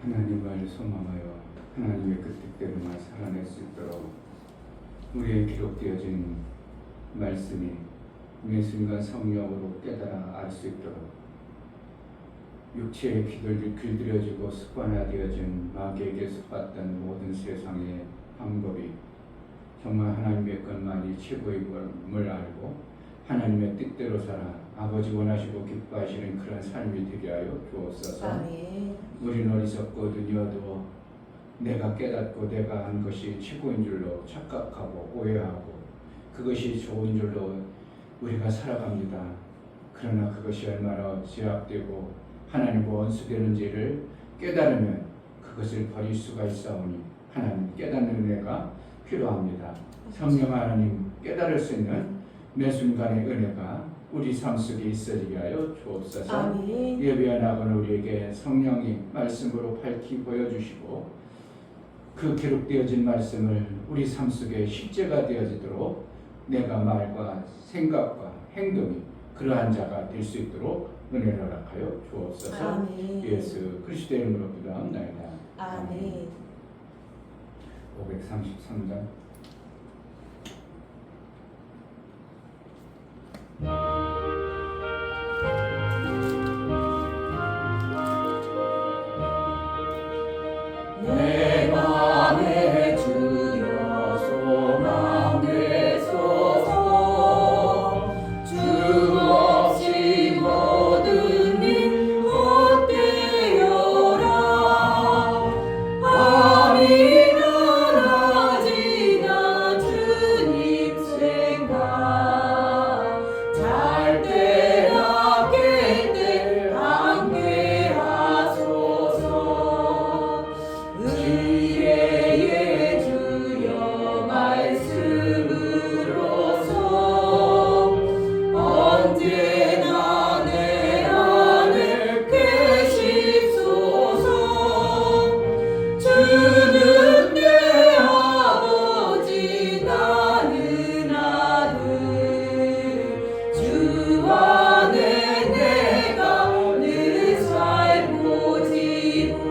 하나님을 소망하여 하나님의 그 뜻대로만 살아낼 수 있도록 우리의 기록되어진 말씀이 매 순간 성령으로 깨달아 알 수 있도록 육체에 길들여지고 습관화되어진 마귀에게 속았던 모든 세상의 방법이 정말 하나님의 것만이 최고의 것을 알고 하나님의 뜻대로 살아 아버지 원하시고 기뻐하시는 그런 삶이 되게 하여 주옵소서. 아멘. 우리는 어리석거든요도 내가 깨닫고 내가 한 것이 최고인 줄로 착각하고 오해하고 그것이 좋은 줄로 우리가 살아갑니다. 그러나 그것이 얼마나 제약되고 하나님과 원수되는지를 깨달으면 그것을 버릴 수가 있사오니 하나님 깨닫는 은혜가 필요합니다. 성령 하나님 깨달을 수 있는 매 순간의 은혜가 우리 삶 속에 있어지게 하여 주옵소서. 아멘. 예배한 아버는 우리에게 성령이 말씀으로 밝히 보여주시고 그 기록되어진 말씀을 우리 삶 속에 실제가 되어지도록 내가 말과 생각과 행동이 그러한 자가 될 수 있도록 은혜를 허락하여 주옵소서. 아멘. 예수 그리스도의 이름으로 기도합니다. 아멘. 533장 내 맘에 주여 소망 되소서. 주 없이 모든 일 헛되어라. 아니나 하지나 주님 생각 잘 때나 깰 때 함께 하소서. 의의 주여 말씀으로서 언제나 내 안에 계시소서. 주는 내 아버지 나는 아들 주 안에 내가 늘 살고 지고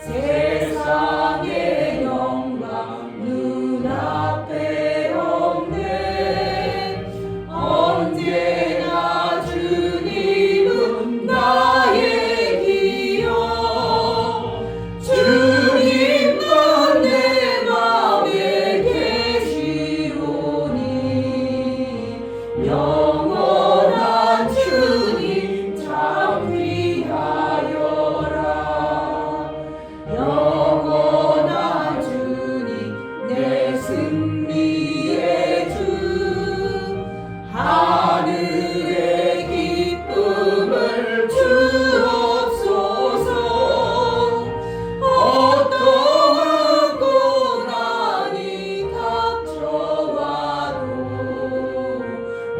세상의 영광 눈앞에 없네. 언제나 주님은 나의 기여. 주님만 내 맘에 계시오니 영원한 주님 참 귀하여라. 영원한 주님 내 승리의 주. 하늘의 기쁨을 주옵소서. 어떠한 고난이 닥쳐와도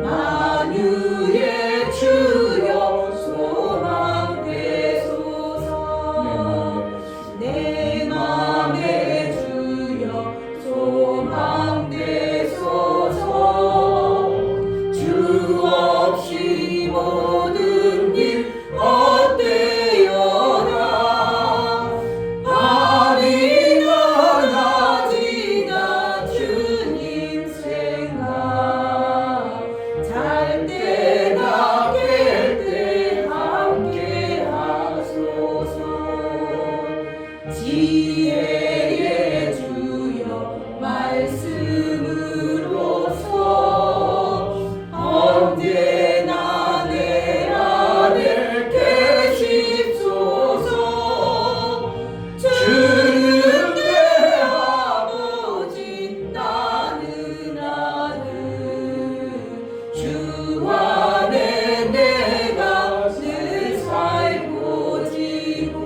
만유의 주여 소망 되소서. 내 맘에 주여 소망 되소서. 주 없이 모든 일 헛되어라. 아니나 하지나 주님 생각 잘 때나 깰 때 함께 하소서. 지혜의 주여 말씀으로서 언제나 내 안에 계시소서. 주는 내 아버지 나는 아들 주 안에 내가 늘 살고 지고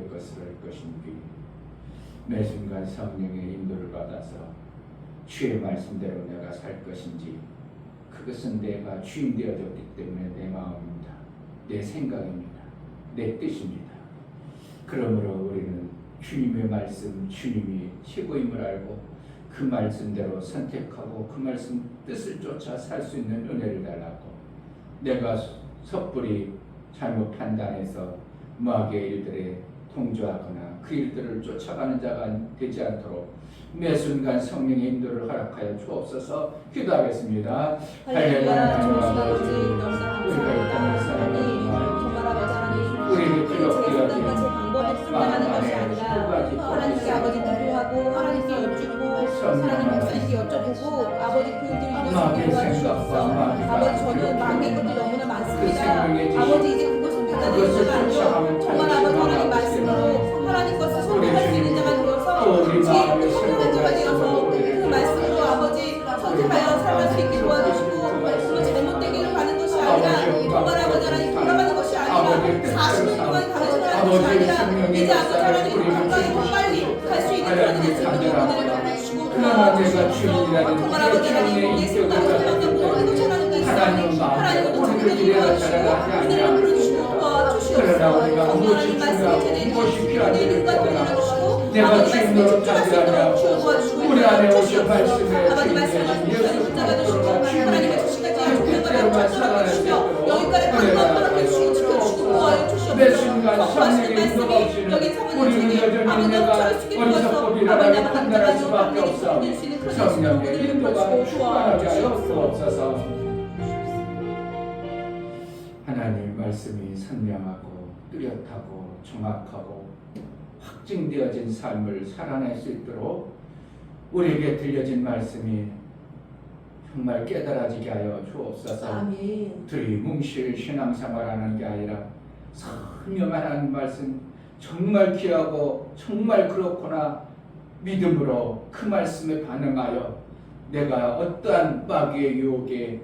어떤 것을 할 것인지 매 순간 성령의 인도를 받아서 주의 말씀대로 내가 살 것인지 그것은 내가 주인 되어졌기 때문에 내 마음입니다. 내 생각입니다. 내 뜻입니다. 그러므로 우리는 주님의 말씀, 주님이 최고임을 알고 그 말씀대로 선택하고 그 말씀 뜻을 쫓아 살 수 있는 은혜를 달라고 내가 섣불리 잘못 판단해서 마귀의 일들에 동조하거나 그 일들을 쫓아가는 자가 되지 않도록 매 순간 성령의 인도를 허락하여 주옵소서. 기도하겠습니다. 할렐루야. 좋으신 아버지 너무나 감사합니다. 하나님 정말 아버지 하나님 우리에게 필요 없게 제 생각과 제 방법에 순종하는 것이 아니라 하나님께 아버지 기도하고 하나님께 여쭙고 하나님 목사님께 여쭤보고 아버지 그 일들을 이루시게 도와주시옵소서. 아버지 저는 마음의 것들이 너무나 많습니다. 아버지 이제 그것을 판단하는 자가 아니고 정말 아버지 하나님 말씀으로 하나님 것을 선택할 수 있는 자가 되어서 지혜롭고 현명한 자가 되어서 그 말씀으로 아버지 선택하여 살아갈 수 있게 도와주시고 정말 잘못된 길을 가는 것이 아니라 정말 아버지 하나님 돌아가는 것이 아니라 40년 동안 다른 생활하는 것이 아니라 이제 아버지 하나님 건강에 더 빨리 갈 수 있는 그런 인생으로 오늘을 만나주시고 도와주시옵소서. 정말 아버지 하나님 내 생각을 생각하고 모든 것을 하나님 있사오니 하나님은 정리되게 도와주시고 은혜를 풀어주시고 도와주시옵소서. 성령님 말씀을 제대로 주시고 내 눈과 귀를 열어주시고 아버지 말씀에 집중할 수 있도록 도와주시고 우리 안에 오신 말씀에 아버지 말씀을 붙잡아 주시고 하나님의 주시까지 공명을 쫓아가 주시며 여기까지 강건하게 주시고 지켜주시고 도와주시옵소서. 거하신 말씀이 여기 사모님에게 아버지 넘쳐날 수 있게 도와주셔서 아버지 나만 남자가지고 방법이 소통될 수 있는 그런 성령의 인도를 인도가 보여주시고 충만하게 하여 도와주시옵소서. 주옵소서. 하나님 말씀이 선명하고 뚜렷하고 정확하고 확증되어진 삶을 살아낼 수 있도록 우리에게 들려진 말씀이 정말 깨달아지게 하여 주옵소서. 아멘. 두리뭉실 신앙생활하는 게 아니라 선명한 말씀 정말 귀하고 정말 그렇구나 믿음으로 그 말씀에 반응하여 내가 어떠한 마귀의 유혹에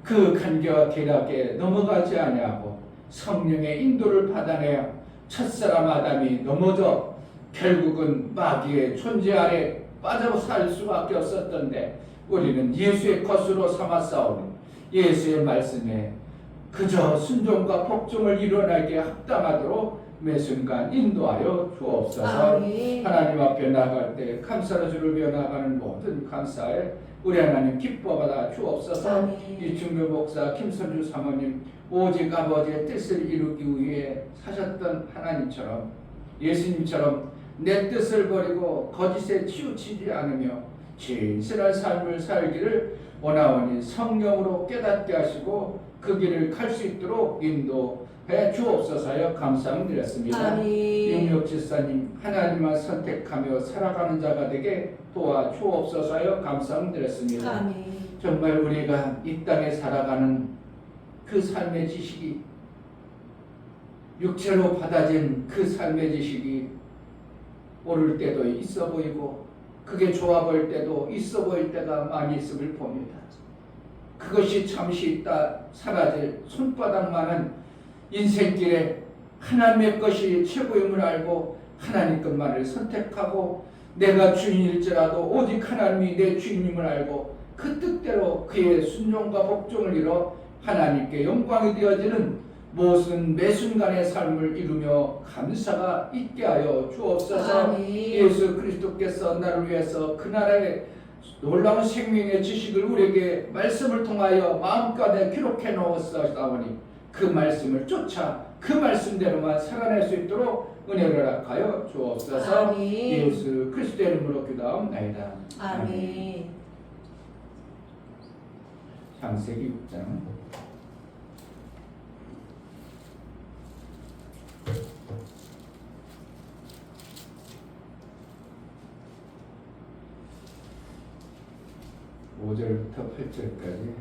그 간계와 계략에 넘어가지 아니하고 성령의 인도를 받아내어 첫사람 아담이 넘어져 결국은 마귀의 존재 아래 빠져 살 수밖에 없었던데 우리는 예수의 것으로 삼았사오니 예수의 말씀에 그저 순종과 복종을 이뤄나게 합당하도록 매 순간 인도하여 주옵소서. 아멘. 하나님 앞에 나갈 때 감사로 주를 위해 나가는 모든 감사에 우리 하나님 기뻐받아 주옵소서. 아멘. 이충규 목사 김선주 사모님 오직 아버지의 뜻을 이루기 위해 사셨던 하나님처럼 예수님처럼 내 뜻을 버리고 거짓에 치우치지 않으며 진실한 삶을 살기를 원하오니 성령으로 깨닫게 하시고 그 길을 갈 수 있도록 인도해 주옵소서여 감사드렸습니다. 윤혁 지사님 하나님만 선택하며 살아가는 자가 되게 도와 주옵소서여 감사드렸습니다. 아멘. 정말 우리가 이 땅에 살아가는 그 삶의 지식이 육체로 받아진 그 삶의 지식이 옳을 때도 있어 보이고 그게 좋아 보일 때도 있어 보일 때가 많이 있음을 봅니다. 그것이 잠시 있다 사라질 손바닥만한 인생길에 하나님의 것이 최고임을 알고 하나님 것만을 선택하고 내가 주인일지라도 오직 하나님이 내 주인임을 알고 그 뜻대로 그의 순종과 복종을 이뤄 하나님께 영광이 되어지는 무슨 매 순간의 삶을 이루며 감사가 있게 하여 주옵소서. 아멘. 예수 그리스도께서 나를 위해서 그 나라의 놀라운 생명의 지식을 우리에게 말씀을 통하여 마음가에 기록해 놓았사오니 그 말씀을 쫓아 그 말씀대로만 살아낼 수 있도록 은혜를 허락하여 주옵소서. 아멘. 예수 그리스도의 이름으로 기도하옵나이다. 아멘. 창세기 6장 5절부터 8절까지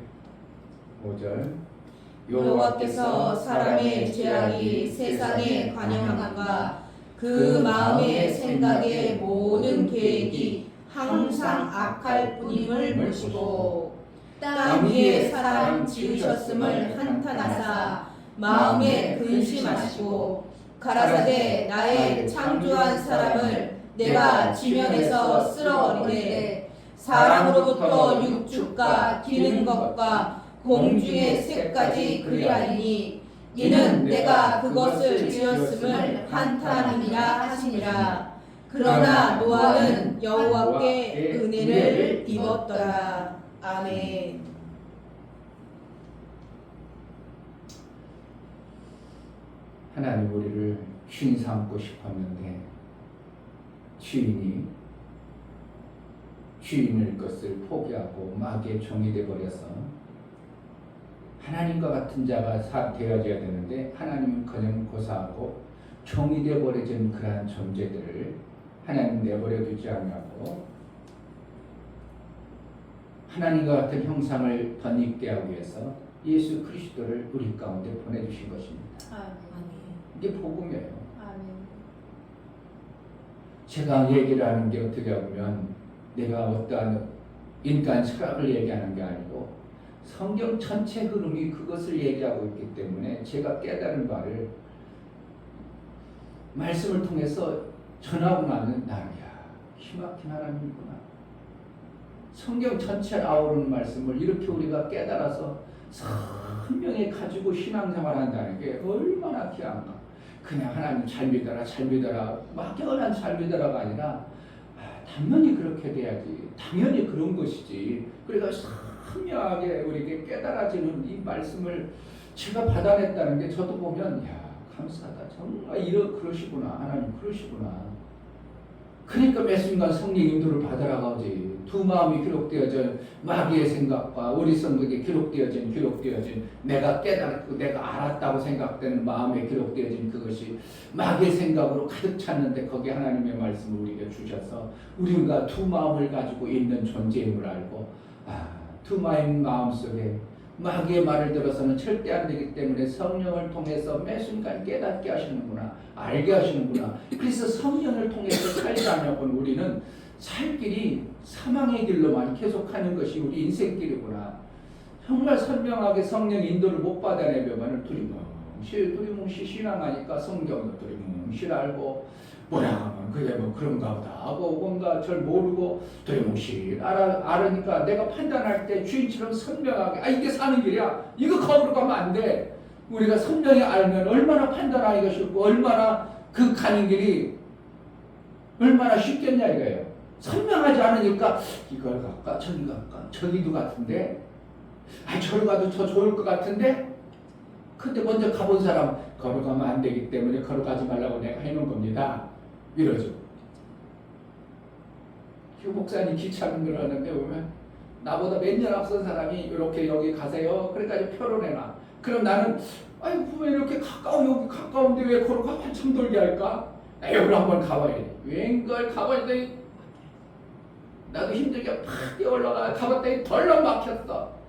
5절 여호와께서 사람의 죄악이 세상에 관영함과 그 마음의 생각의 모든 계획이 항상 악할 뿐임을 보시고 땅 위에 사람 지으셨음을 한탄하사 마음에 근심하시고 가라사대 나의 창조한 사람을 내가 지면에서 쓸어버리되 사람으로부터 육축과 기는 것과 공중의 새까지 그리하리니 이는 내가 그것을 지었음을 한탄함이라 하시니라. 그러나 노아는 여호와께 은혜를 입었더라. 아멘. 하나님 우리를 쉰 삼고 싶었는데 주인일 것을 포기하고 마귀의 종이 되어버려서 하나님과 같은 자가 되어져야 되는데 하나님은 그냥 고사하고 종이 되어버려진 그러한 존재들을 하나님 내버려 두지 않냐고 하나님과 같은 형상을 덧입게 하기 위해서 예수 그리스도를 우리 가운데 보내주신 것입니다. 아멘. 이게 복음이에요. 아멘. 제가 얘기를 하는 게 어떻게 보면 내가 어떠한 인간 철학을 얘기하는 게 아니고 성경 전체 흐름이 그것을 얘기하고 있기 때문에 제가 깨달은 바를 말씀을 통해서 전하고 나면 나야 희망힌 하나님이구나. 성경 전체를 아우르는 말씀을 이렇게 우리가 깨달아서 선명히 가지고 신앙생활 한다는 게 얼마나 귀한가. 그냥 하나님 잘 믿어라 막연한 잘 믿어라가 아니라 당연히 그렇게 돼야지, 당연히 그런 것이지. 그러니까 선명하게 우리에게 깨달아지는 이 말씀을 제가 받아냈다는 게 저도 보면 감사하다. 정말 그러시구나. 하나님 그러시구나. 그러니까 매 순간 성령 인도를 받으라고 하지. 두 마음이 기록되어진 마귀의 생각과 우리 성격에 기록되어진 내가 깨달았고 내가 알았다고 생각되는 마음에 기록되어진 그것이 마귀의 생각으로 가득 찼는데 거기에 하나님의 말씀을 우리에게 주셔서 우리가 두 마음을 가지고 있는 존재임을 알고 두 마음 속에 마귀의 말을 들어서는 절대 안 되기 때문에 성령을 통해서 매 순간 깨닫게 하시는구나, 알게 하시는구나. 그래서 성령을 통해서 살자면 우리는 살 길이 사망의 길로만 계속하는 것이 우리 인생길이구나. 정말 선명하게 성령 인도를 못 받아내면 두리뭉실 신앙하니까 성경도 두리뭉실 알고 뭐라 하면 그게 뭐 그런가 보다 하고 뭔가 잘 모르고 두리뭉실 알으니까 내가 판단할 때 주인처럼 선명하게 이게 사는 길이야. 이거 거꾸로 가면 안 돼. 우리가 선명히 알면 얼마나 판단하기가 쉽고 얼마나 그 가는 길이 얼마나 쉽겠냐 이거예요. 선명하지 않으니까 이걸 갈까 저기 갈까 저기도 같은데 저리 가도 더 좋을 것 같은데 근데 먼저 가본 사람 걸어가면 안 되기 때문에 걸어가지 말라고 내가 해놓은 겁니다. 이러죠. 휴 목사님 기차를 늘었는데 보면 나보다 몇 년 앞선 사람이 이렇게 여기 가세요. 그러니까 표를 내놔. 그럼 나는 왜 이렇게 여기 가까운데 왜 걸어가 한참 돌게 할까? 여기로 한번 가봐야 돼. 웬걸 가봐야 돼. 나도 힘들게 팍 뛰어 올라가 가봤더니 덜렁 막혔어.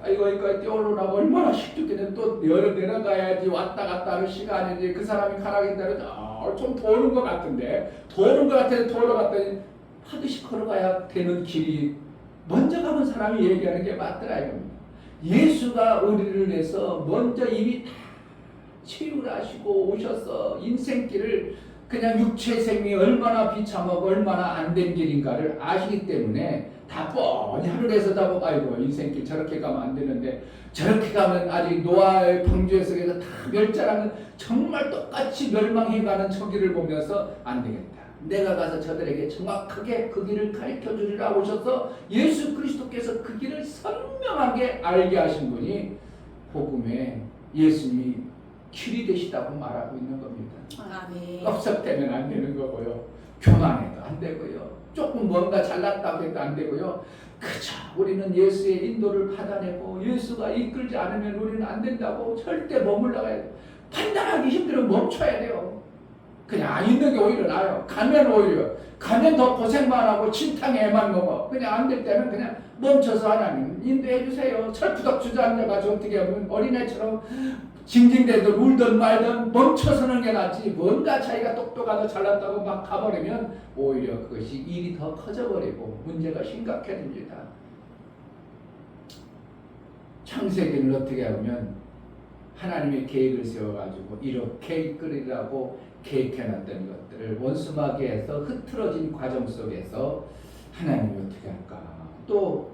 이거 뛰어 올라가고 얼마나 쉽겠는데 또 내려가야지 왔다 갔다 하는 시간이지. 그 사람이 가라는 대로 좀 도는 것 같은데 돌아갔더니 하듯이 걸어가야 되는 길이 먼저 가본 사람이 얘기하는 게 맞더라 이겁니다. 예수가 우리를 위해서 먼저 이미 다 치유를 하시고 오셔서 인생길을 그냥 육체의 생명이 얼마나 비참하고 얼마나 안 된 길인가를 아시기 때문에 다 뻔히 하늘에서 다 보고 인생길 저렇게 가면 안 되는데 저렇게 가면 아직 노아의 방주의 속에서 다 멸절하는 정말 똑같이 멸망해가는 저 길을 보면서 안 되겠다. 내가 가서 저들에게 정확하게 그 길을 가르쳐 주리라 오셔서 예수 그리스도께서 그 길을 선명하게 알게 하신 분이 복음의 예수님이 길이 되시다고 말하고 있는 겁니다. 아멘. 껍적대면 안 되는 거고요. 교만해도 안 되고요. 조금 뭔가 잘났다고 해도 안 되고요. 그저 우리는 예수의 인도를 받아내고 예수가 이끌지 않으면 우리는 안 된다고 절대 머물러가야 돼요. 판단하기 힘들면 멈춰야 돼요. 그냥 안 있는 게 오히려 나아요. 가면 더 고생만 하고 진탕에 애만 먹어. 그냥 안 될 때는 그냥 멈춰서 하나님 인도해 주세요. 철푸덕 주저앉아가지고 어떻게 하면 어린애처럼 징징대도 울든 말든 멈춰서는 게 낫지. 뭔가 자기가 똑똑하다 잘났다고 막 가버리면 오히려 그것이 일이 더 커져버리고 문제가 심각해집니다. 창세기를 어떻게 하면 하나님의 계획을 세워가지고 이렇게 이끌으라고 계획해놨던 것들을 원수마귀에서 흐트러진 과정 속에서 하나님이 어떻게 할까? 또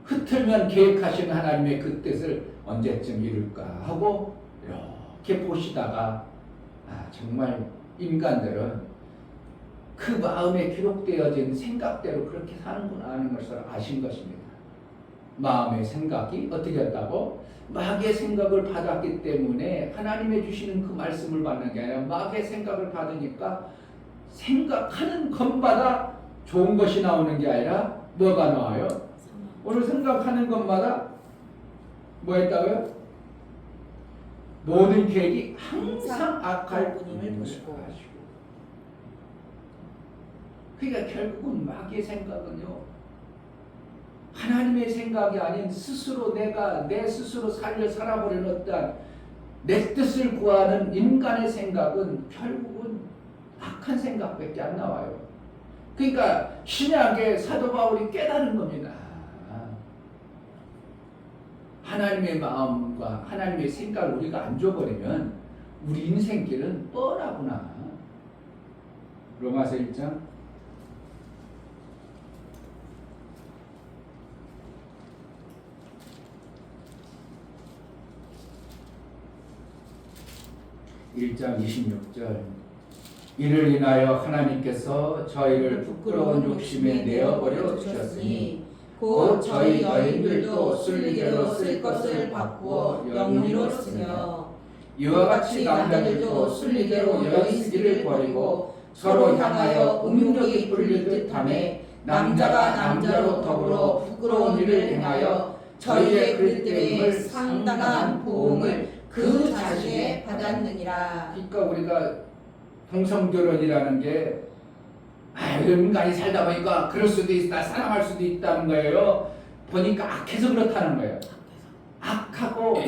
흐트면 계획하신 하나님의 그 뜻을 언제쯤 이룰까 하고 이렇게 보시다가 정말 인간들은 그 마음에 기록되어진 생각대로 그렇게 사는구나 하는 것을 아신 것입니다. 마음의 생각이 어떻게 했다고? 마귀의 생각을 받았기 때문에 하나님의 주시는 그 말씀을 받는 게 아니라 마귀의 생각을 받으니까 생각하는 것마다 좋은 것이 나오는 게 아니라 뭐가 나와요? 오늘 생각하는 것마다 뭐 했다고요? 모든 계획이 항상 악할 뿐임을 보시고. 그러니까 결국은 마귀의 생각은요, 하나님의 생각이 아닌 스스로 내가 내 스스로 살아버리는 어떤 내 뜻을 구하는 인간의 생각은 결국은 악한 생각밖에 안 나와요. 그러니까 신약의 사도 바울이 깨달은 겁니다. 하나님의 마음과 하나님의 생각을 우리가 안 줘버리면 우리 인생길은 뻔하구나. 로마서 1장 1장 26절 이를 인하여 하나님께서 저희를 부끄러운 욕심에 내어버려 주셨으니 곧 저희 여인들도 순리대로 쓸 것을 바꾸어 영리로 쓰며 이와 같이 남자들도 순리대로 여인 쓰기를 버리고 서로 향하여 음욕이 불릴 듯하며 남자가 남자로 더불어 부끄러운 일을 행하여 저희의 그릇됨을 상당한 보응을 그 자신에 받았느니라. 그러니까 우리가 동성결혼이라는 게 인간이 살다 보니까 그럴 수도 있다, 사랑할 수도 있다는 거예요. 보니까 악해서 그렇다는 거예요. 악하고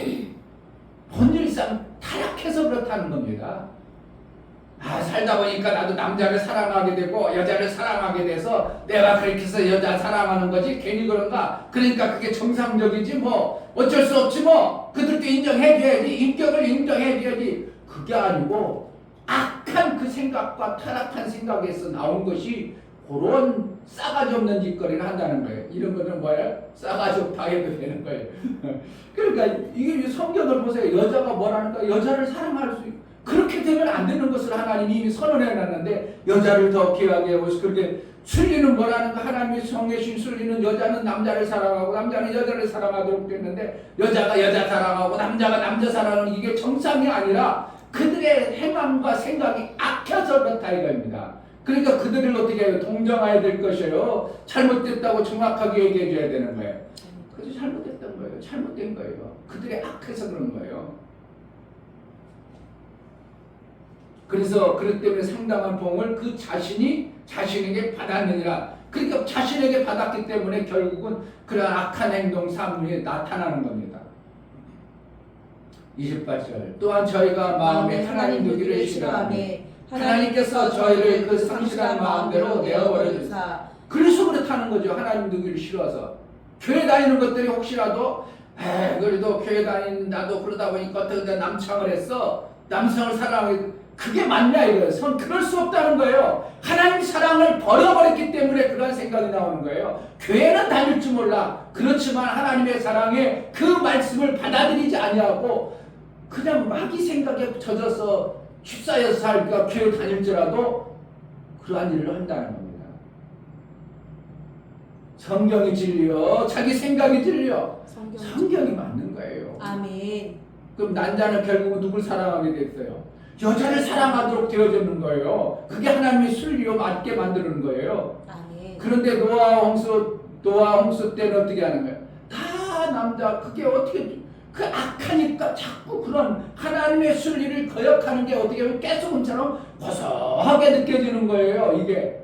본질상 타락해서 그렇다는 겁니다. 살다 보니까 나도 남자를 사랑하게 되고 여자를 사랑하게 돼서 내가 그렇게 해서 여자 사랑하는 거지 괜히 그런가? 그러니까 그게 정상적이지 뭐 어쩔 수 없지 뭐 그들도 인정해줘야지, 인격을 인정해줘야지. 그게 아니고 악한 그 생각과 타락한 생각에서 나온 것이 그런 싸가지 없는 짓거리를 한다는 거예요. 이런 거는 뭐예요? 싸가지 없다 해도 되는 거예요. 그러니까 이게 성경을 보세요. 여자가 뭐라는가? 여자를 사랑할 수 있고 그렇게 되면 안 되는 것을 하나님이 이미 선언해 놨는데 여자를 더 귀하게 하고 그렇게 순리는 뭐라는가? 하나님의 성내신 순리는 여자는 남자를 사랑하고 남자는 여자를 사랑하도록 됐는데 여자가 여자 사랑하고 남자가 남자 사랑하는 이게 정상이 아니라 그들의 행함과 생각이 악해서 그렇다 이겁니다. 그러니까 그들을 어떻게 해요? 동정해야 될 것이에요. 잘못됐다고 정확하게 얘기해 줘야 되는 거예요. 그래서 잘못됐던 거예요. 잘못된 거예요. 그들의 악해서 그런 거예요. 그래서 그것 때문에 상당한 보응을 그 자신이 자신에게 받았느니라. 그러니까 자신에게 받았기 때문에 결국은 그러한 악한 행동 사물이 나타나는 겁니다. 28절 또한 저희가 마음에 하나님 두기를 싫어하며 하나님께서 저희를 그 상실한 마음대로 내어버려 주사. 그래서 그렇다는 거죠. 하나님 두기를 싫어서. 교회 다니는 것들이 혹시라도 그래도 교회 다니는 나도 그러다 보니까 어떻게 남창을 했어. 남성을 사랑하게 그게 맞냐 이거예요. 그럴 수 없다는 거예요. 하나님 사랑을 버려버렸기 때문에 그런 생각이 나오는 거예요. 교회는 다닐 줄 몰라. 그렇지만 하나님의 사랑에 그 말씀을 받아들이지 아니하고 그냥 마귀 생각에 젖어서 휩싸여서 살까 교회 다닐지라도 그러한 일을 한다는 겁니다. 성경이 진리요, 자기 생각이 진리요. 성경이 맞는 거예요. 아멘. 그럼 남자는 결국은 누굴 사랑하게 됐어요? 여자를 사랑하도록 되어졌는 거예요. 그게 하나님의 순리로 맞게 만드는 거예요. 아멘. 그런데 노아 홍수 때는 어떻게 하는 거예요? 다 남자. 그게 어떻게 그 악하니까 자꾸 그런 하나님의 순리를 거역하는 게 어떻게 보면 깨소금처럼 고소하게 느껴지는 거예요. 이게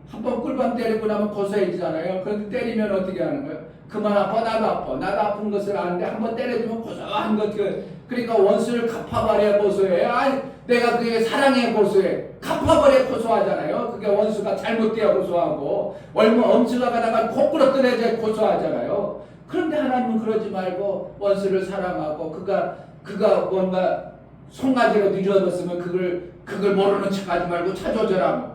한번 꿀밤 때리고 나면 고소해지잖아요. 그런데 때리면 어떻게 하는 거예요? 그만 아파, 나도 아파. 나도 아픈 것을 아는데 한번 때려주면 고소한 것. 그러니까 원수를 갚아버려야 고소해. 내가 그게 사랑해 고소해. 갚아버려야 고소하잖아요. 그게 원수가 잘못돼야 고소하고 엄수가 가다가 코꾸로 떨어져야 고소하잖아요. 그런데 하나님은 그러지 말고 원수를 사랑하고 그가 뭔가 송아지로 늦어졌으면 그걸 모르는 척하지 말고 찾아줘라.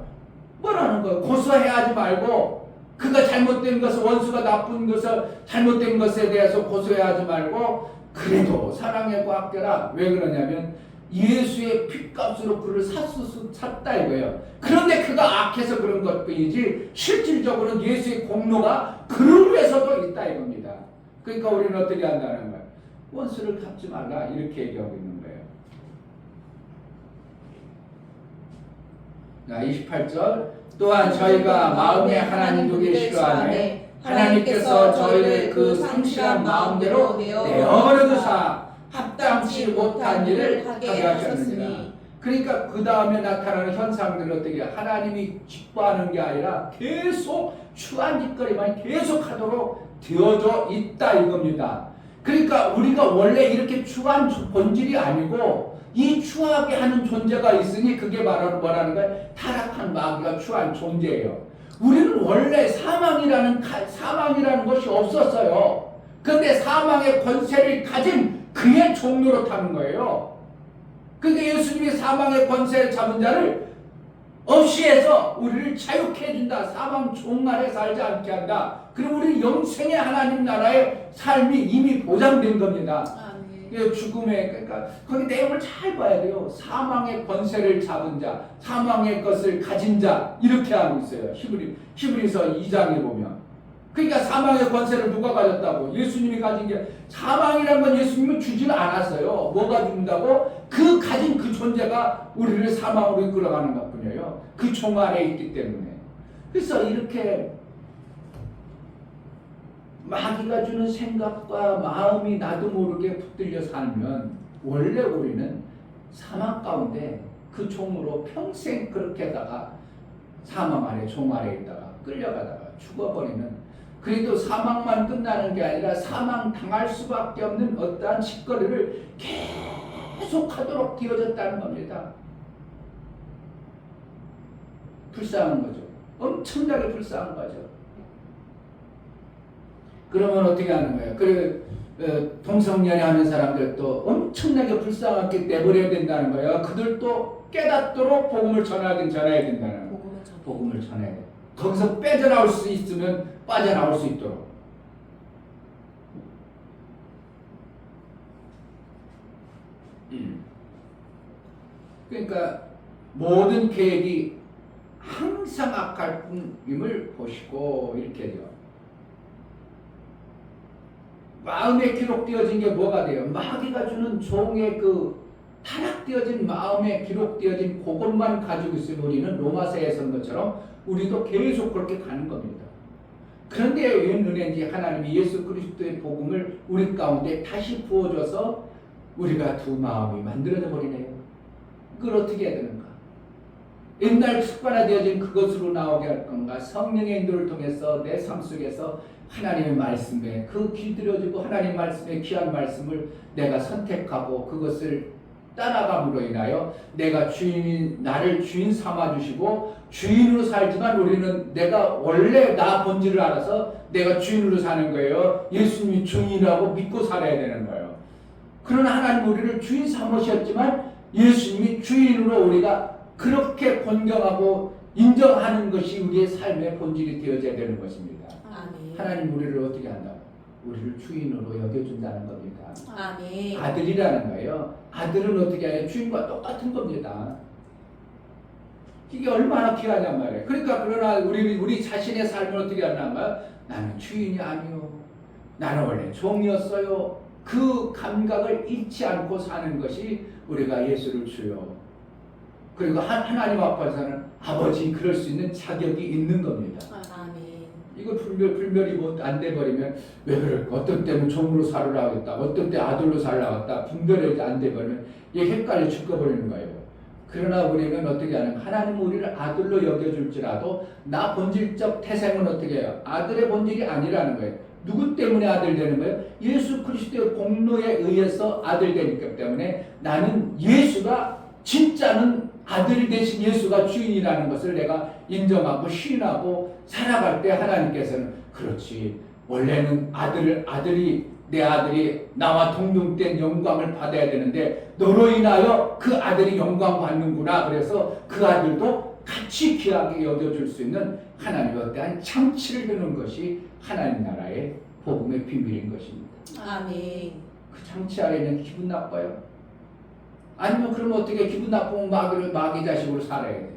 뭐라는 거예요? 고소해야 하지 말고 그가 잘못된 것을 원수가 나쁜 것을 잘못된 것에 대해서 고소해야 하지 말고 그래도 사랑하고 아껴라. 왜 그러냐면 예수의 핏값으로 그를 샀다 이거예요. 그런데 그가 악해서 그런 것뿐이지 실질적으로는 예수의 공로가 그를 위해서도 있다 이겁니다. 그러니까 우리는 어떻게 한다는 거예요? 원수를 갚지 말라 이렇게 얘기하고 있는 거예요. 자, 28절 또한 저희가 마음에 하나님 두기 싫어하네 하나님께서 저희를 그 성실한 마음대로 내어버려 두사 합당치 못한 일을 하게 하셨으니. 그러니까 그 다음에 나타나는 현상들은 어떻게 해요? 하나님이 기뻐하는 게 아니라 계속 추한 짓거리만 계속하도록 되어져 있다 이겁니다. 그러니까 우리가 원래 이렇게 추한 본질이 아니고 이 추하게 하는 존재가 있으니 그게 바로 뭐라는 거예요? 타락한 마귀가 추한 존재예요. 우리는 원래 사망이라는 것이 없었어요. 그런데 사망의 권세를 가진 그의 종로로 타는 거예요. 그러니까 예수님이 사망의 권세를 잡은 자를 없이 해서 우리를 자유케 해준다. 사망 종 아래 살지 않게 한다. 그럼 우리 영생의 하나님 나라의 삶이 이미 보장된 겁니다. 죽음의 그러니까 거기 내용을 잘 봐야 돼요. 사망의 권세를 잡은 자, 사망의 것을 가진 자 이렇게 하고 있어요. 히브리서 2장에 보면. 그러니까 사망의 권세를 누가 가졌다고? 예수님이 가진 게 사망이란 건 예수님은 주지는 않았어요. 뭐가 준다고? 그 가진 그 존재가 우리를 사망으로 이끌어가는 것뿐이에요. 그 종 아래에 있기 때문에. 그래서 이렇게 마귀가 주는 생각과 마음이 나도 모르게 붙들려 살면 원래 우리는 사망 가운데 그 종으로 평생 그렇게 하다가 사망 아래 종 아래에 있다가 끌려가다가 죽어버리는 그래도 사망만 끝나는 게 아니라 사망 당할 수밖에 없는 어떠한 짓거리를 계속하도록 되어졌다는 겁니다. 불쌍한 거죠. 엄청나게 불쌍한 거죠. 그러면 어떻게 하는 거예요? 그리고 동성연애 하는 사람들도 엄청나게 불쌍하게 내버려야 된다는 거예요. 그들도 깨닫도록 복음을 전해야 된다는 거예요. 복음을 전해야 돼. 거기서 빠져나올 수 있으면 빠져나올 수 있도록. 그러니까 모든 계획이 항상 악할 뿐임을 보시고 이렇게 돼요. 마음에 기록되어진 게 뭐가 돼요? 마귀가 주는 종의 그 타락되어진 마음에 기록되어진 그것만 가지고 있으면 우리는 로마서에 선 것처럼 우리도 계속 그렇게 가는 겁니다. 그런데 웬 은혜인지 하나님이 예수 그리스도의 복음을 우리 가운데 다시 부어줘서 우리가 두 마음이 만들어져 버리네요. 그걸 어떻게 해야 되는가? 옛날 습관화되어진 그것으로 나오게 할 건가? 성령의 인도를 통해서 내 삶 속에서 하나님의 말씀에 그 길들여지고 하나님 말씀의 귀한 말씀을 내가 선택하고 그것을 따라감으로 인하여 내가 나를 주인 삼아주시고 주인으로 살지만 우리는 내가 원래 나 본질을 알아서 내가 주인으로 사는 거예요. 예수님이 주인이라고 믿고 살아야 되는 거예요. 그러나 하나님 우리를 주인 삼으셨지만 예수님이 주인으로 우리가 그렇게 존경하고 인정하는 것이 우리의 삶의 본질이 되어져야 되는 것입니다. 아멘. 하나님 우리를 어떻게 한다고? 우리를 주인으로 여겨준다는 겁니다. 아멘. 아들이라는 거예요. 아들은 어떻게 해요? 주인과 똑같은 겁니다. 이게 얼마나 귀하냔 말이에요. 그러니까 그러나 우리 자신의 삶을 어떻게 하냐 말이에요. 나는 주인이 아니요. 나는 원래 종이었어요. 그 감각을 잃지 않고 사는 것이 우리가 예수를 주요. 그리고 하나님 앞에서는 아버지 그럴 수 있는 자격이 있는 겁니다. 아멘. 이거 불멸이 안 돼버리면 왜 그럴까? 어떤 때는 종으로 살으라 하겠다. 어떤 때 아들로 살으라 하겠다. 분별이 안 돼버리면 이게 헷갈려 죽어버리는 거예요. 그러나 우리는 어떻게 하는 하나님 우리를 아들로 여겨줄지라도 나 본질적 태생은 어떻게 해요? 아들의 본질이 아니라는 거예요. 누구 때문에 아들 되는 거예요? 예수 그리스도의 공로에 의해서 아들 되니까 때문에 나는 예수가 진짜는 아들 대신 예수가 주인이라는 것을 내가 인정하고 시인하고 살아갈 때 하나님께서는 그렇지 원래는 내 아들이 나와 동등된 영광을 받아야 되는데 너로 인하여 그 아들이 영광 받는구나. 그래서 그 아들도 같이 귀하게 여겨줄 수 있는 하나님의 어떠한 장치를 해놓은 것이 하나님 나라의 복음의 비밀인 것입니다. 아멘. 그 장치 아래는 기분 나빠요? 아니면 그러면 어떻게 기분 나쁘면 마귀 자식으로 살아야 돼?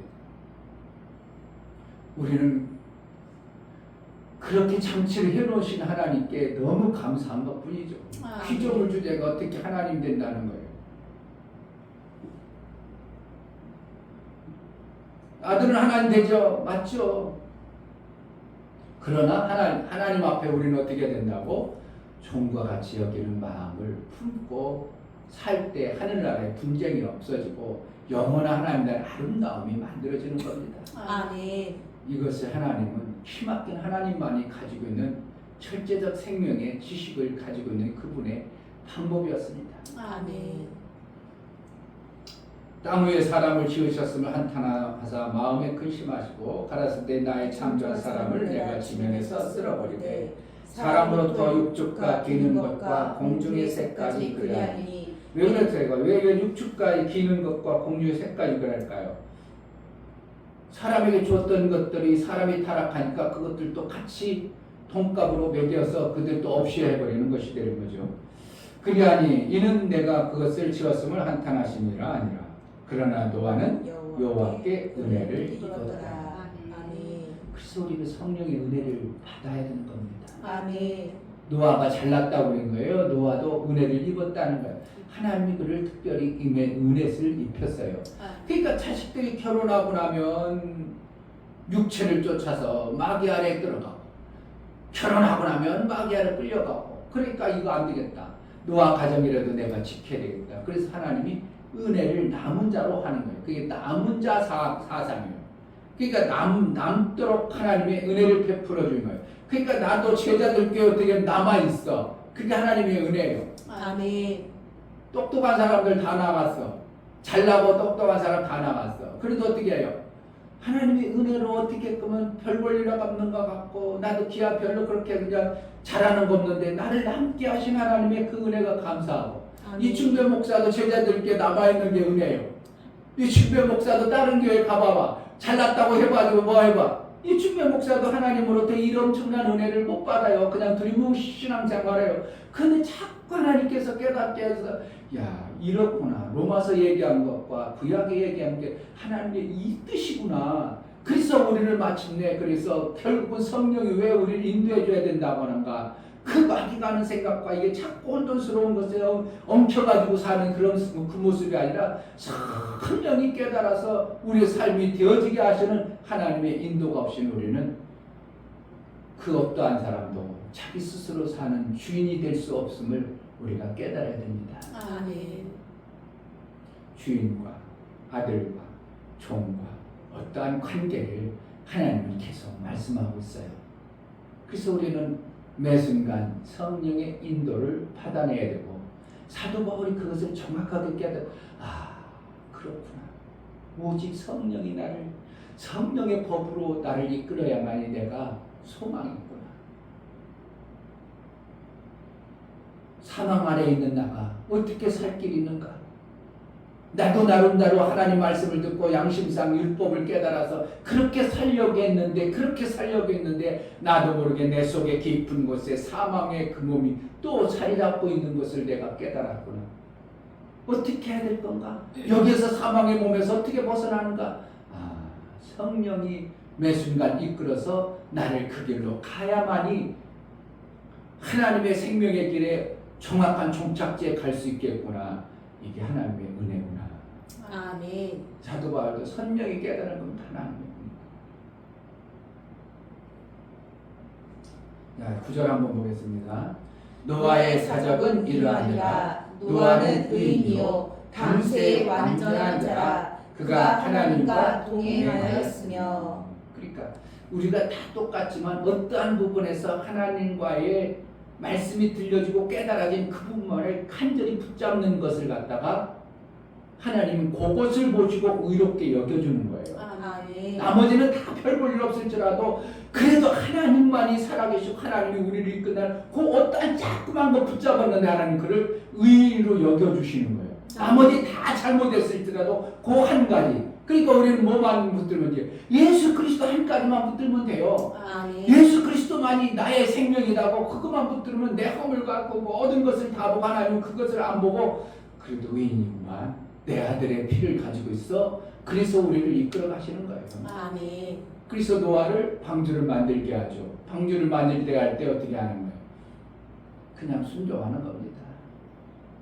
우리는 그렇게 장치를 해놓으신 하나님께 너무 감사한 것 뿐이죠. 피조물 주제가 어떻게 하나님 된다는 거예요. 아들은 하나님 되죠. 맞죠. 그러나 하나님 앞에 우리는 어떻게 된다고? 종과 같이 여기는 마음을 품고 살 때 하늘나라의 분쟁이 없어지고 영원한 하나님 나라의 아름다움이 만들어지는 겁니다. 아멘. 이것을 하나님은 키막힌 하나님만이 가지고 있는 철제적 생명의 지식을 가지고 있는 그분의 방법이었습니다. 아멘. 땅 위에 사람을 지으셨으면 한탄하사 마음에 근심하시고 가라사대 때 나의 창조한 사람을 내가 지면에서 쓸어버리되 사람으로부터 육축과 기는 것과 공중의 새까지 그리하니. 왜 그랬어요? 왜 육축까지 기는 것과 공중의 새까지 그럴까요? 사람에게 주었던 것들이 사람이 타락하니까 그것들도 같이 돈값으로 매겨서 그들도 없이 해버리는 것이 되는 거죠. 그리하니 이는 내가 그것을 지었음을 한탄하심이라 아니라 그러나 노아는 여호와께 은혜를 입었다. 아멘. 그래서 우리는 성령의 은혜를 받아야 되는 겁니다. 아멘. 노아가 잘났다고 그런 거예요. 노아도 은혜를 입었다는 거예요. 하나님이 그를 특별히 은혜를 입혔어요. 그러니까 자식들이 결혼하고 나면 육체를 쫓아서 마귀 아래에 들어가고 결혼하고 나면 마귀 아래에 끌려가고 그러니까 이거 안 되겠다. 노아 가정이라도 내가 지켜야 되겠다. 그래서 하나님이 은혜를 남은 자로 하는 거예요. 그게 남은 자 사상이에요. 그러니까 남도록 하나님의 은혜를 베풀어 주는 거예요. 그러니까 나도 제자들께 어떻게 남아있어. 그게 하나님의 은혜예요. 아멘. 똑똑한 사람들 다 나갔어. 잘나고 똑똑한 사람 다 나갔어. 그래도 어떻게 해요? 하나님의 은혜로 어떻게 끄면 별 볼 일 없는 것 같고 나도 기아 별로 그렇게 그냥 잘하는 거 없는데 나를 함께 하신 하나님의 그 은혜가 감사하고 이충배 목사도 제자들께 남아있는 게 은혜예요. 이충배 목사도 다른 교회 가봐봐. 잘났다고 해가지고 뭐 해봐. 이충배 목사도 하나님으로부터 이 엄청난 은혜를 못 받아요. 그냥 두리뭉실한 생활해요. 근데 자꾸 하나님께서 깨닫게 해서 야 이렇구나. 로마서 얘기한 것과 구약에 얘기한 게 하나님의 이 뜻이구나. 그래서 우리를 마침내 그래서 결국은 성령이 왜 우리를 인도해 줘야 된다고 하는가. 그 마귀가 하는 생각과 이게 자꾸 혼돈스러운 것에 엉켜가지고 사는 그런 그 모습이 아니라 성령이 깨달아서 우리의 삶이 되어지게 하시는 하나님의 인도가 없이는 우리는 그 어떠한 사람도 자기 스스로 사는 주인이 될 수 없음을 우리가 깨달아야 됩니다. 아멘. 주인과 아들과 종과 어떠한 관계를 하나님은 계속 말씀하고 있어요. 그래서 우리는 매 순간 성령의 인도를 받아내야 되고 사도 바울이 그것을 정확하게 깨달아 그렇구나. 오직 성령이 성령의 법으로 나를 이끌어야만이 내가 소망이구나. 사망 아래에 있는 나가 어떻게 살 길이 있는가? 나도 나름대로 하나님 말씀을 듣고 양심상 율법을 깨달아서 그렇게 살려고 했는데 나도 모르게 내 속에 깊은 곳에 사망의 그 몸이 또 자리 잡고 있는 것을 내가 깨달았구나. 어떻게 해야 될 건가? 여기에서 사망의 몸에서 어떻게 벗어나는가? 성령이 매 순간 이끌어서 나를 그 길로 가야만이 하나님의 생명의 길에 정확한 종착지에 갈 수 있겠구나. 이게 하나님의 은혜구나. 아멘. 사도 바울도 선명히 깨달은 건 하나님의 은혜다. 9절 한번 보겠습니다. 노아의 사적은 이러하니라. 노아는 의인이요 당시의 완전한 자라. 그가 하나님과 동행하였으며. 그러니까 우리가 다 똑같지만 어떠한 부분에서 하나님과의 말씀이 들려지고 깨달아진 그 부분을 간절히 붙잡는 것을 갖다가 하나님은 그것을 보시고 의롭게 여겨주는 거예요. 아멘. 아멘. 나머지는 다 별 볼 일 없을지라도 그래도 하나님만이 살아계시고 하나님이 우리를 이끄는 그 어떤 자꾸만 거 붙잡았는데 하나님 그를 의인으로 여겨주시는 거예요. 나머지 다 잘못했을지라도 그 한 가지. 그러니까 우리는 뭐만 붙들면 돼요? 예수 그리스도 한 가지만 붙들면 돼요. 아멘. 예수 그리스도만이 나의 생명이라고 그것만 붙들면 내 허물 갖고 뭐 얻은 것을 다 보고 하나님은 그것을 안 보고 그래도 의인이구만. 내 아들의 피를 가지고 있어. 그래서 우리를 이끌어 가시는 거예요. 아멘. 그래서 노아를 방주를 만들게 하죠. 방주를 만들 때 할 때 어떻게 하는 거예요? 그냥 순종하는 겁니다.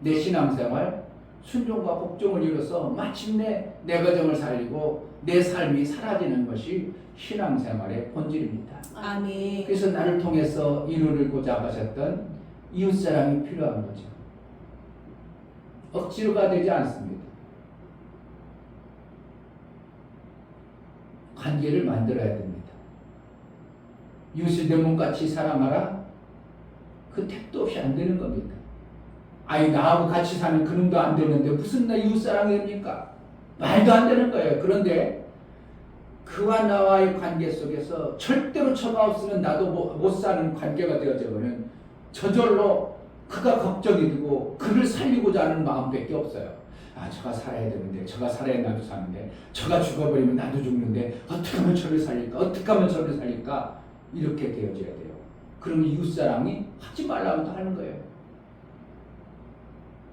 내 신앙생활 순종과 복종을 이뤄서 마침내 내 가정을 살리고 내 삶이 사라지는 것이 신앙생활의 본질입니다. 아멘. 그래서 나를 통해서 이루고자 하셨던 이웃사랑이 필요한 거죠. 억지로가 되지 않습니다. 관계를 만들어야 됩니다. 이웃을 내 몸같이 사랑하라? 그 택도 없이 안 되는 겁니다. 아니 나하고 같이 사는 그놈도 안 되는데 무슨 나 이웃사랑이 됩니까? 말도 안 되는 거예요. 그런데 그와 나와의 관계 속에서 절대로 저가 없으면 나도 못 사는 관계가 되어져버리면 저절로 그가 걱정이 되고 그를 살리고자 하는 마음밖에 없어요. 아 저가 살아야 되는데 저가 살아야 나도 사는데 저가 죽어버리면 나도 죽는데 어떻게 하면 저를 살릴까? 어떻게 하면 저를 살릴까? 이렇게 되어져야 돼요. 그러면 이웃사랑이 하지 말라고 하는 거예요.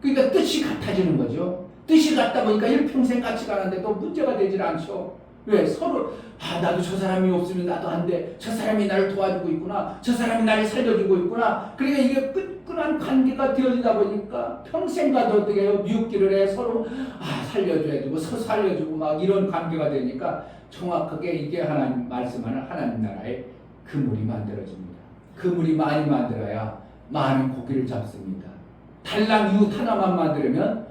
그러니까 뜻이 같아지는 거죠. 뜻이 같다 보니까 일평생 같이 가는데도 문제가 되질 않죠. 왜? 서로 나도 저 사람이 없으면 나도 안 돼. 저 사람이 나를 도와주고 있구나. 저 사람이 나를 살려주고 있구나. 그러니까 이게 끈끈한 관계가 되어지다 보니까 평생 가도 어떻게 해요? 미웃기를 해. 서로 살려줘야 되고 서로 살려주고 막 이런 관계가 되니까 정확하게 이게 하나님 말씀하는 하나님 나라의 그물이 만들어집니다. 그물이 많이 만들어야 많은 고기를 잡습니다. 달랑 이웃 하나만 만들면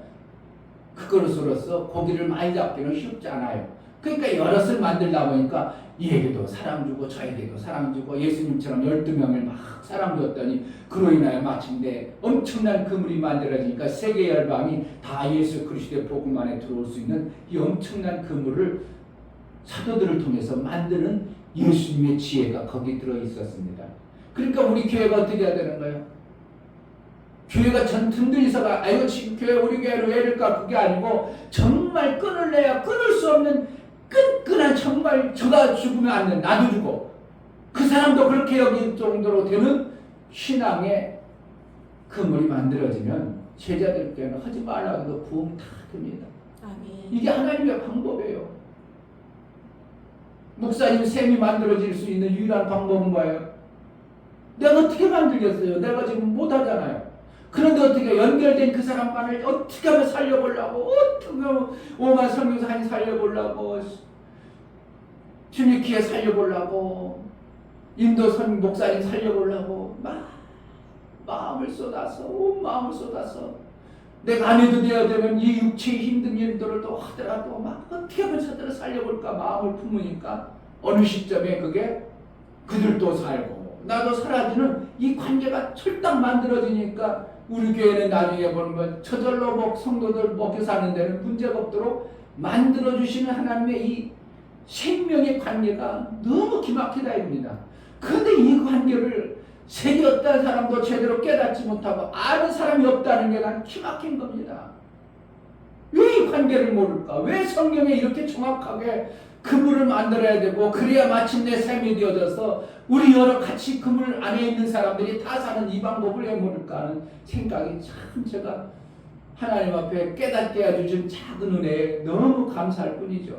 그것으로서 고기를 많이 잡기는 쉽지 않아요. 그러니까 여럿을 만들다 보니까 이에게도 사랑 주고 저에게도 사랑 주고 예수님처럼 12명을 막 사랑 줬더니 그로 인하여 마침내 엄청난 그물이 만들어지니까 세계 열방이 다 예수 그리스도의 복음 안에 들어올 수 있는 이 엄청난 그물을 사도들을 통해서 만드는 예수님의 지혜가 거기 들어 있었습니다. 그러니까 우리 교회가 어떻게 해야 되는 거예요? 교회가 든든히서가 아이고 지금 교회 우리 교회를 왜 이럴까 그게 아니고 정말 끈을 내야 끊을 수 없는 끈끈한 정말 저가 죽으면 안 돼. 나도 죽어. 그 사람도 그렇게 여길 정도로 되는 신앙의 그물이 만들어지면 제자들께는 하지 말라고 해도 부흥이 다 됩니다. 아멘. 이게 하나님의 방법이에요. 목사님 셈이 만들어질 수 있는 유일한 방법은 뭐예요? 내가 어떻게 만들겠어요? 내가 지금 못하잖아요. 그런데 어떻게 연결된 그 사람만을 어떻게 하면 살려보려고 어떻게 하면 오만 선교사님 살려보려고 주니키에 살려보려고 인도선 목사님 살려보려고 막 마음을 쏟아서 온 마음을 쏟아서 내가 안 해도 되어야 되는 이 육체의 힘든 일들을 또 하더라도 막 어떻게 하면 저들을 살려볼까 마음을 품으니까 어느 시점에 그게 그들도 살고 나도 사라지는 이 관계가 철딱 만들어지니까 우리 교회는 나중에 보면 저절로 성도들 먹여 사는 데는 문제가 없도록 만들어주시는 하나님의 이 생명의 관계가 너무 기막히다 입니다. 그런데 이 관계를 세계 어떤 사람도 제대로 깨닫지 못하고 아는 사람이 없다는 게 난 기막힌 겁니다. 왜 이 관계를 모를까? 왜 성경에 이렇게 정확하게 그물을 만들어야 되고 그래야 마침내 셈이 되어져서 우리 여러 같이 그물 안에 있는 사람들이 다 사는 이 방법을 왜 모를까 하는 생각이 참 제가 하나님 앞에 깨닫게 해주신 작은 은혜에 너무 감사할 뿐이죠.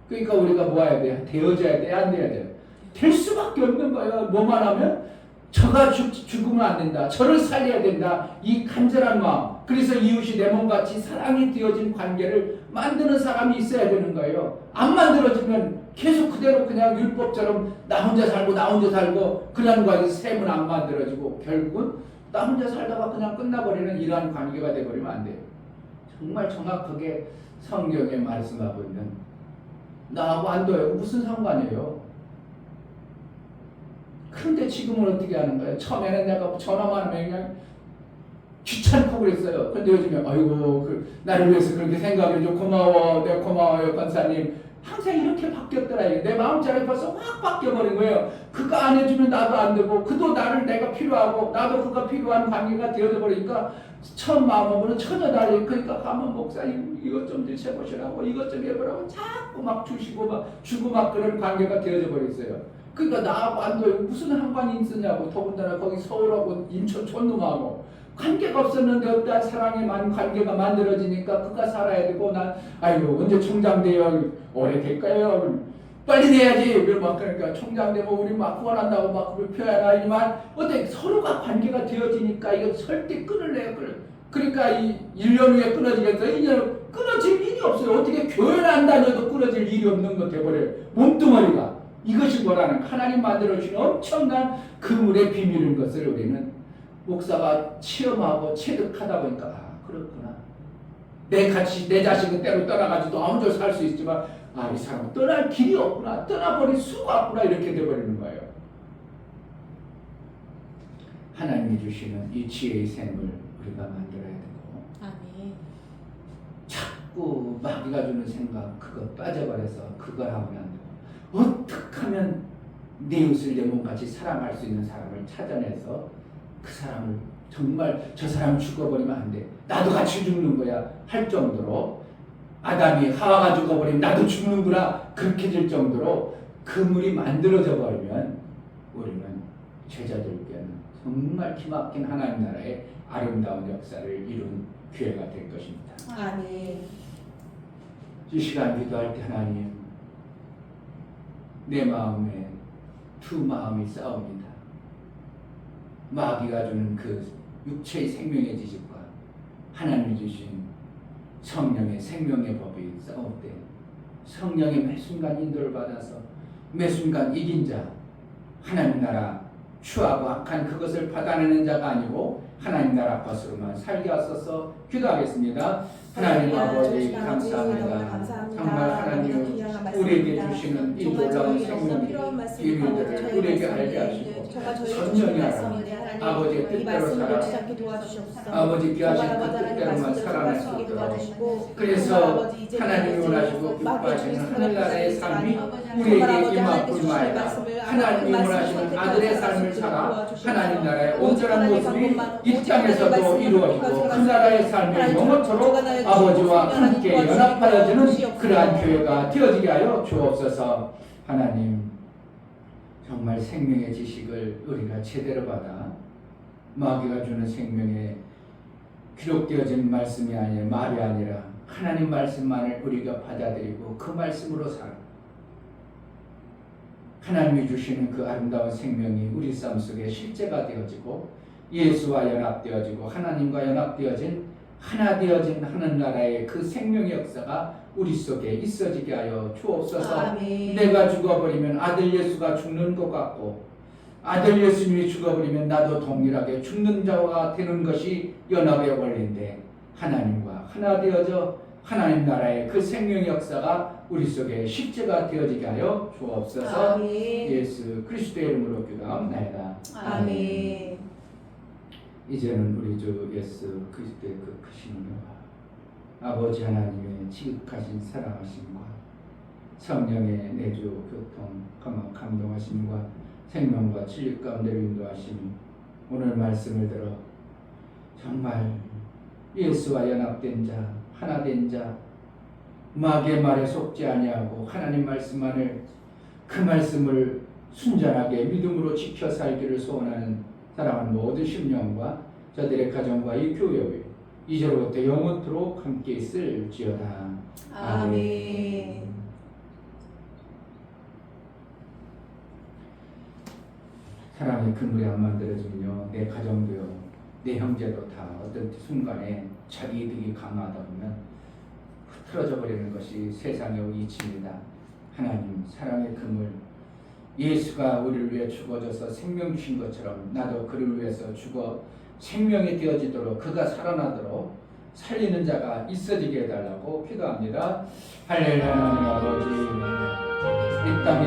그러니까 우리가 뭐 해야 돼? 되어져야 돼? 안 돼야 돼? 될 수밖에 없는 거예요. 뭐만 하면 저가 죽으면 안 된다. 저를 살려야 된다. 이 간절한 마음. 그래서 이웃이 내 몸같이 사랑이 되어진 관계를 만드는 사람이 있어야 되는 거예요. 안 만들어지면 계속 그대로 그냥 율법처럼 나 혼자 살고 그런 관계 셈은 안 만들어지고 결국은 나 혼자 살다가 그냥 끝나버리는 이러한 관계가 돼버리면 안 돼요. 정말 정확하게 성경에 말씀하고 있는 나하고 안도하고 무슨 상관이에요? 그런데 지금은 어떻게 하는 거예요? 처음에는 내가 전화만 하면 그냥 귀찮고 그랬어요. 근데 요즘에 아이고 나를 위해서 그렇게 생각해줘 고마워 내 고마워요 권사님 항상 이렇게 바뀌었더라. 내 마음자리 벌써 확 바뀌어버린 거예요. 그가 안 해주면 나도 안 되고 그도 나를 내가 필요하고 나도 그가 필요한 관계가 되어져 버리니까 처음 마음으로는 전혀 달리. 그러니까 가면 목사님 이것 좀 드셔보시라고 이것 좀 해보라고 자꾸 막 주시고 막 주고 막 그런 관계가 되어져 버렸어요. 그러니까 나하고 안도 무슨 상관이 있었냐고. 더군다나 거기 서울하고 인천 촌놈하고 관계가 없었는데 어떠한 사랑에만 관계가 만들어지니까 그가 살아야 되고 난 아이고 언제 총장 돼요? 오래 될까요? 빨리 돼야지. 막 그러니까 총장 되면 우리 막 후원한다고 막 표현하지만 어때 서로가 관계가 되어지니까 이거 절대 끊을래요. 그러니까 이 1년 후에 끊어지겠어. 2년 끊어질 일이 없어요. 어떻게 교회를 안 다녀도 끊어질 일이 없는 거 돼버려요. 몸뚱어리가. 이것이 뭐라는 하나님 만들어주신 엄청난 그물의 비밀인 것을 우리는 목사가 체험하고 체득하다 보니까 그렇구나. 내 자식은 때로 떠나가지고 아무데나 살 수 있지만 이 사람은 떠날 길이 없구나. 떠나버릴 수가 없구나. 이렇게 돼버리는 거예요. 하나님이 주시는 이 지혜의 샘을 우리가 만들어야 되고 아멘. 자꾸 마귀가 주는 생각 그거 빠져버려서 그걸 하면 안 되고 어떻게 하면 내 이웃을 내 몸같이 사랑할 수 있는 사람을 찾아내서 그 사람을 정말 저 사람 죽어버리면 안 돼. 나도 같이 죽는 거야 할 정도로 아담이 하와가 죽어버리면 나도 죽는구나 그렇게 될 정도로 그물이 만들어져 버리면 우리는 제자들께는 정말 기막힌 하나님 나라의 아름다운 역사를 이룬 기회가 될 것입니다. 아멘. 이 시간 기도할 때 하나님 내 마음에 두 마음이 싸웁니다. 마귀가 주는 그 육체의 생명의 지식과 하나님이 주신 성령의 생명의 법이 싸울 때 성령의 매 순간 인도를 받아서 매 순간 이긴 자 하나님 나라 추하고 악한 그것을 받아내는 자가 아니고 하나님 나라 것으로만 살게 하소서. 기도하겠습니다. 하나님 아버지 감사합니다. 정말 하나님 우리에게 주시는 이 놀라운 생명의 비밀들을 우리에게 알게 하시고 선명히 알아 아버지의 뜻대로 살아 아버지 귀하신 그 뜻대로만 살아갈 수 있도록 그래서 하나님이 원하시고 기뻐하시는 하늘나라의 삶이 우리에게 임하뿐만 하나님이 원하시는 아들의 삶을 살아 하나님 나라의 온전한 모습이 이 땅에서도 이루어지고 그 나라의 삶이 영원토록 아버지와 함께 연합하여지는 그러한 교회가 되어지게 하여 주옵소서. 하나님 정말 생명의 지식을 우리가 제대로 받아 마귀가 주는 생명에 기록되어진 말씀이 아니라 말이 아니라 하나님 말씀만을 우리가 받아들이고 그 말씀으로 살아 하나님이 주시는 그 아름다운 생명이 우리 삶 속에 실제가 되어지고 예수와 연합되어지고 하나님과 연합되어진 하나 되어진 하늘나라의 그 생명의 역사가 우리 속에 있어지게 하여 주옵소서. 아멘. 내가 죽어버리면 아들 예수가 죽는 것 같고 아들 예수님이 죽어버리면 나도 동일하게 죽는 자가 되는 것이 연합의 원리인데 하나님과 하나 되어져 하나님 나라의 그 생명의 역사가 우리 속에 실제가 되어지게 하여 주옵소서. 아멘. 예수 그리스도의 이름으로 기도합니다. 아멘. 이제는 우리 주 예수 그리스도의 그 크신 은혜와 아버지 하나님의 지극하신 사랑하심과 성령의 내주 교통 감동하심과 생명과 진리 가운데로 인도하심이 오늘 말씀을 들어 정말 예수와 연합된 자 하나 된 자 마귀의 말에 속지 아니하고 하나님 말씀만을 그 말씀을 순전하게 믿음으로 지켜 살기를 소원하는 사랑하는 모든 심령과 저들의 가정과 이 교회 이제로부터 영원토록 함께 있을지어다. 아멘. 사랑의 그물이 안 만들어지면요 내 가정도요 내 형제도 다 어떤 순간에 자기 이득이 강하다 보면 흐트러져 버리는 것이 세상의 이치입니다. 하나님 사랑의 그물 예수가 우리를 위해 죽어져서 생명 주신 것처럼 나도 그를 위해서 죽어 생명이 되어지도록 그가 살아나도록 살리는 자가 있어지게 해달라고 기도합니다. 할렐루야. 하나님 아버지 이 땅에